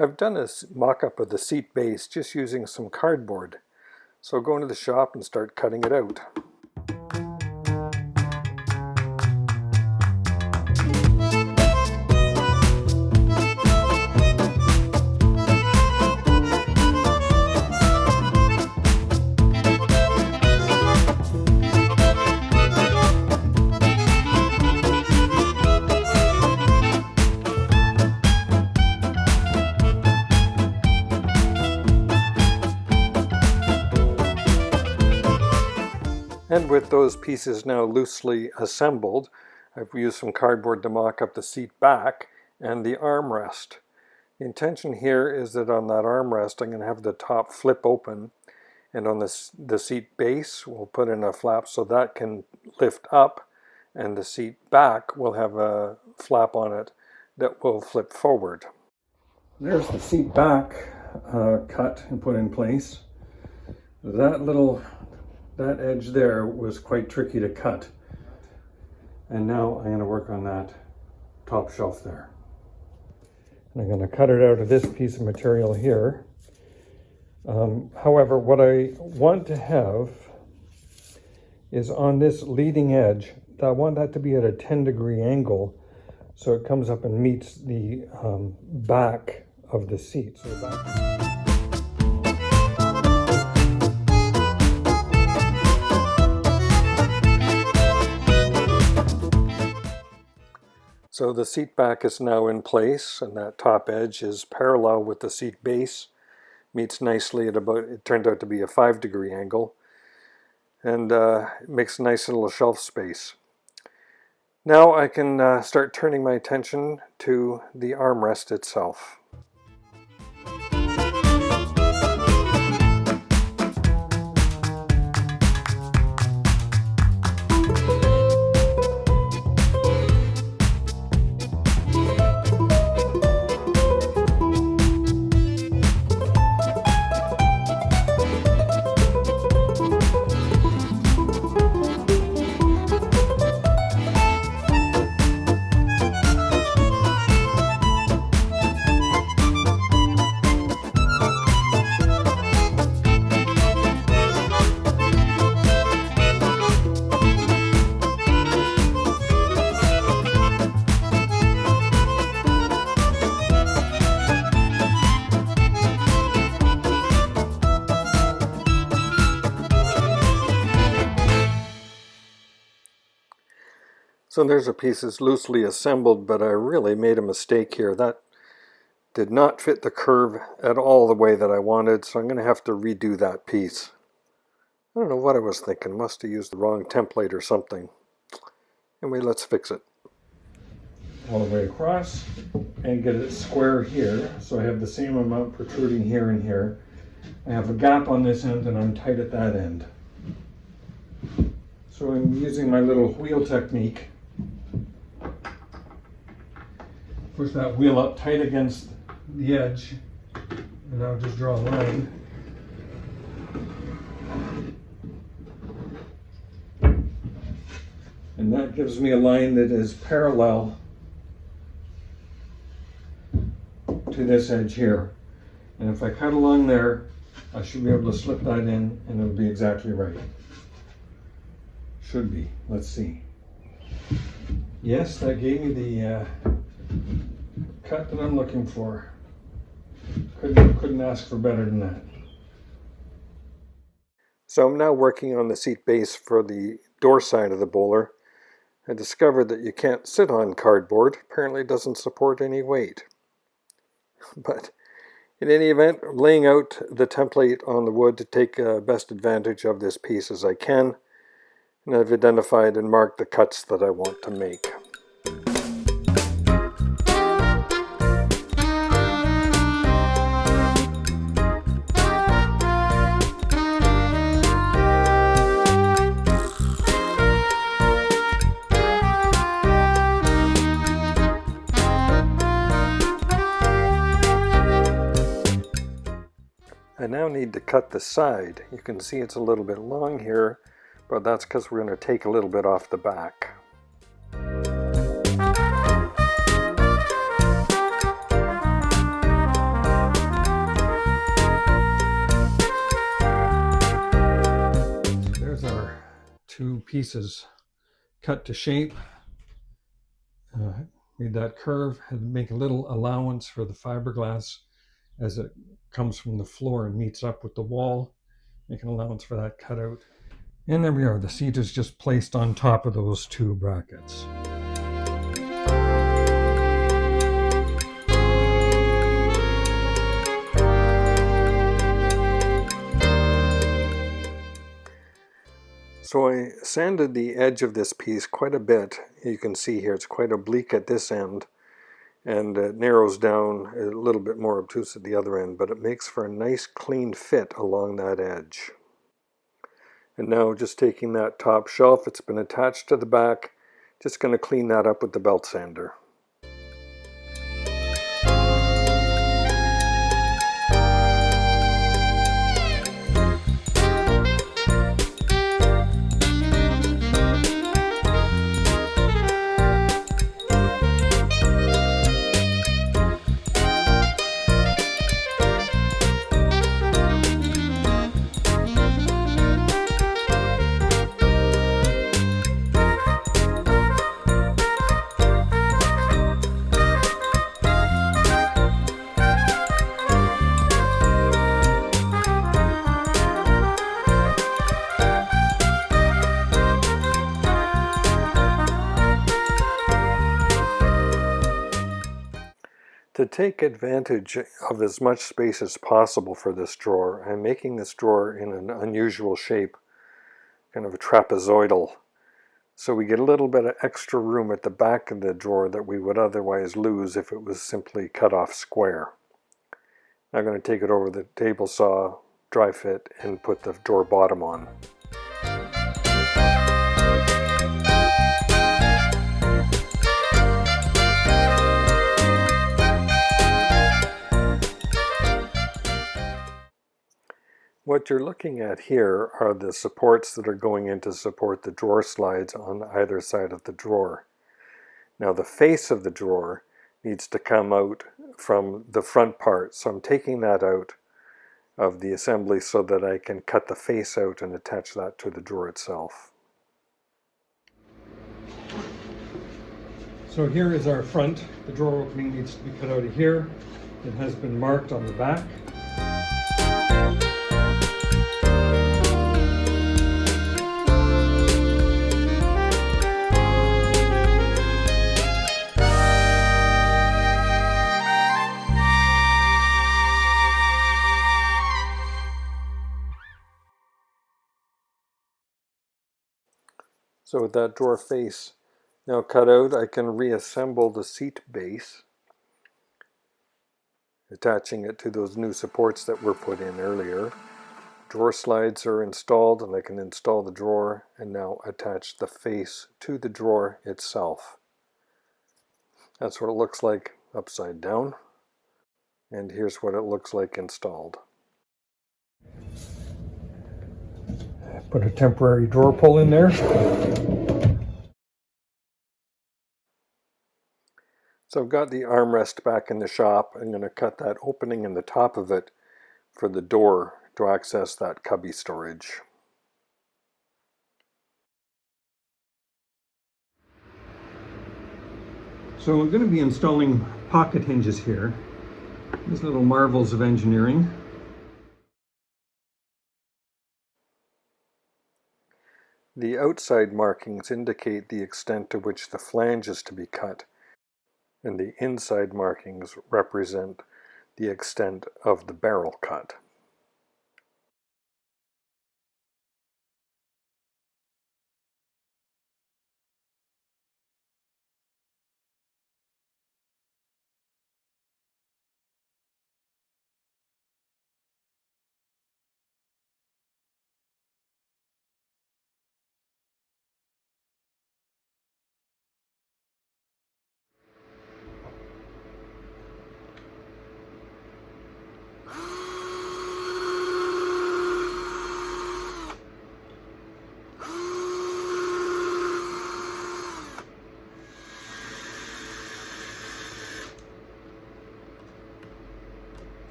I've done a mock-up of the seat base just using some cardboard. So I'll go into the shop and start cutting it out. And with those pieces now loosely assembled, I've used some cardboard to mock up the seat back and the armrest. The intention here is that on that armrest I'm going to have the top flip open, and on the seat base we'll put in a flap so that can lift up, and the seat back will have a flap on it that will flip forward. There's the seat back cut and put in place. That edge there was quite tricky to cut. And now I'm going to work on that top shelf there. And I'm going to cut it out of this piece of material here. However, what I want to have is on this leading edge, I want that to be at a 10-degree angle so it comes up and meets the back of the seat. So the seat back is now in place, and that top edge is parallel with the seat base. Meets nicely at it turned out to be a 5-degree angle, and it makes a nice little shelf space. Now I can start turning my attention to the armrest itself. So there's the pieces loosely assembled, but I really made a mistake here. That did not fit the curve at all the way that I wanted, so I'm going to have to redo that piece. I don't know what I was thinking. Must have used the wrong template or something. Anyway, let's fix it. All the way across and get it square here, so I have the same amount protruding here and here. I have a gap on this end and I'm tight at that end. So I'm using my little wheel technique. Push that wheel up tight against the edge, and I'll just draw a line. And that gives me a line that is parallel to this edge here. And if I cut along there, I should be able to slip that in and it'll be exactly right. Should be. Let's see. Yes, that gave me the cut that I'm looking for. Couldn't ask for better than that. So I'm now working on the seat base for the door side of the Boler. I discovered that you can't sit on cardboard. Apparently it doesn't support any weight. But in any event, I'm laying out the template on the wood to take best advantage of this piece as I can. And I've identified and marked the cuts that I want to make. I now need to cut the side. You can see it's a little bit long here, but that's because we're going to take a little bit off the back. pieces cut to shape. Made that curve, had to make a little allowance for the fiberglass as it comes from the floor and meets up with the wall. Make an allowance for that cutout. And there we are. The seat is just placed on top of those two brackets. So I sanded the edge of this piece quite a bit. You can see here it's quite oblique at this end, and it narrows down a little bit more obtuse at the other end, but it makes for a nice clean fit along that edge. And now just taking that top shelf, it's been attached to the back, just going to clean that up with the belt sander. To take advantage of as much space as possible for this drawer, I'm making this drawer in an unusual shape, kind of a trapezoidal. So we get a little bit of extra room at the back of the drawer that we would otherwise lose if it was simply cut off square. I'm going to take it over the table saw, dry fit, and put the drawer bottom on. What you're looking at here are the supports that are going in to support the drawer slides on either side of the drawer. Now the face of the drawer needs to come out from the front part, so I'm taking that out of the assembly so that I can cut the face out and attach that to the drawer itself. So here is our front. The drawer opening needs to be cut out of here. It has been marked on the back. So with that drawer face now cut out, I can reassemble the seat base, attaching it to those new supports that were put in earlier. Drawer slides are installed, and I can install the drawer and now attach the face to the drawer itself. That's what it looks like upside down, and here's what it looks like installed. Put a temporary drawer pull in there. So I've got the armrest back in the shop. I'm going to cut that opening in the top of it for the door to access that cubby storage. So I'm going to be installing pocket hinges here. These little marvels of engineering. The outside markings indicate the extent to which the flange is to be cut, and the inside markings represent the extent of the barrel cut.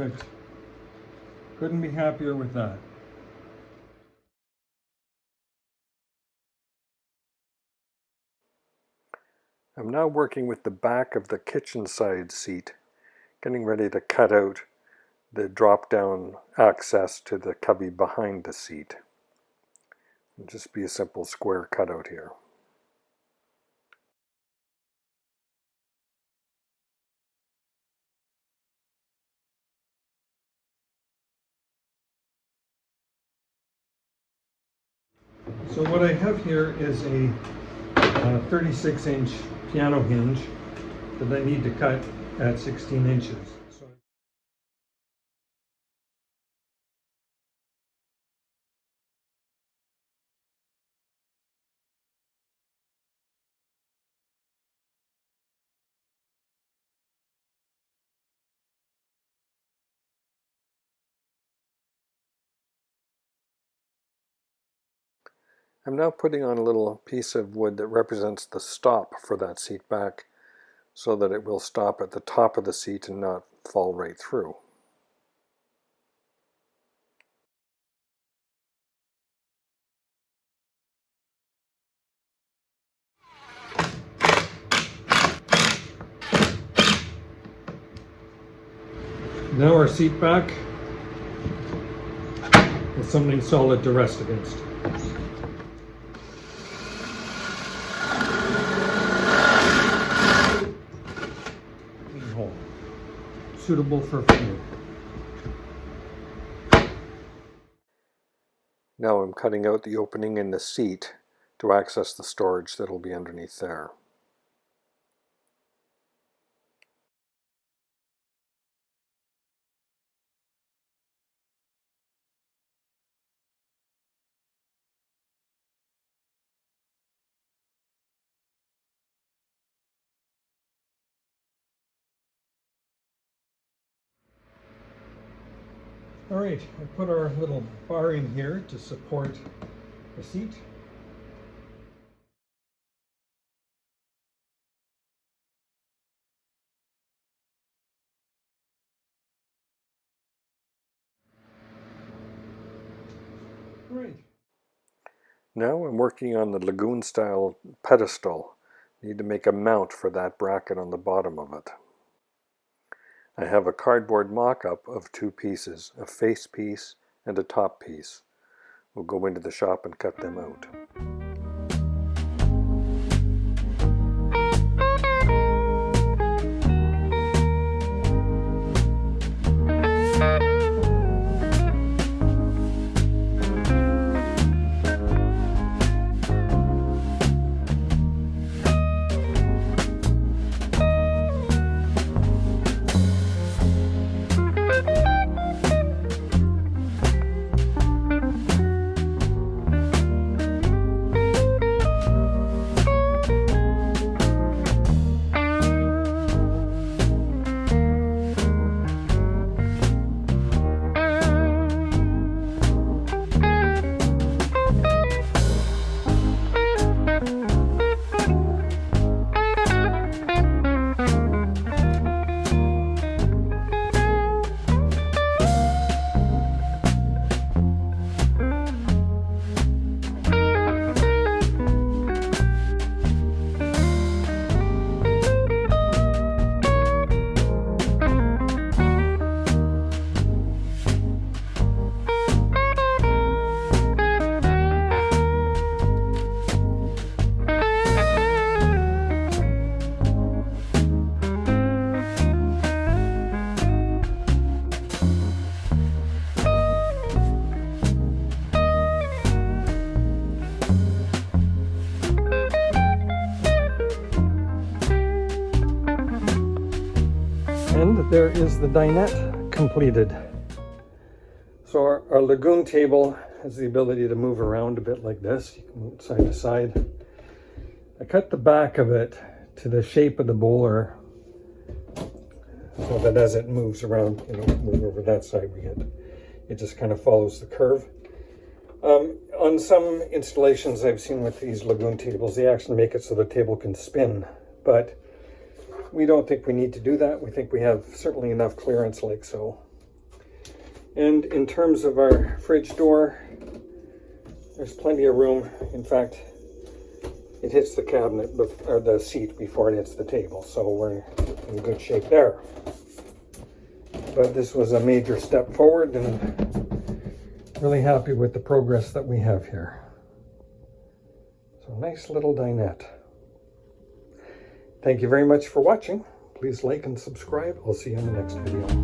Perfect. Couldn't be happier with that. I'm now working with the back of the kitchen side seat, getting ready to cut out the drop-down access to the cubby behind the seat. It'll just be a simple square cutout here. So what I have here is a 36-inch piano hinge that I need to cut at 16 inches. I'm now putting on a little piece of wood that represents the stop for that seat back so that it will stop at the top of the seat and not fall right through. Now our seat back with something solid to rest against. Hole. Suitable for food. Now I'm cutting out the opening in the seat to access the storage that will be underneath there. All right, I put our little bar in here to support the seat. Right. Now I'm working on the lagoon style pedestal. I need to make a mount for that bracket on the bottom of it. I have a cardboard mock-up of two pieces, a face piece and a top piece. We'll go into the shop and cut them out. And there is the dinette completed. So our lagoon table has the ability to move around a bit like this. You can move side to side. I cut the back of it to the shape of the Boler so that as it moves around, move over that side, it just kind of follows the curve. On some installations I've seen with these lagoon tables, they actually make it so the table can spin, but we don't think we need to do that. We think we have certainly enough clearance like so. And in terms of our fridge door, there's plenty of room. In fact, it hits the cabinet or the seat before it hits the table, so we're in good shape there. But this was a major step forward, and really happy with the progress that we have here. So nice little dinette. Thank you very much for watching. Please like and subscribe. I'll see you in the next video.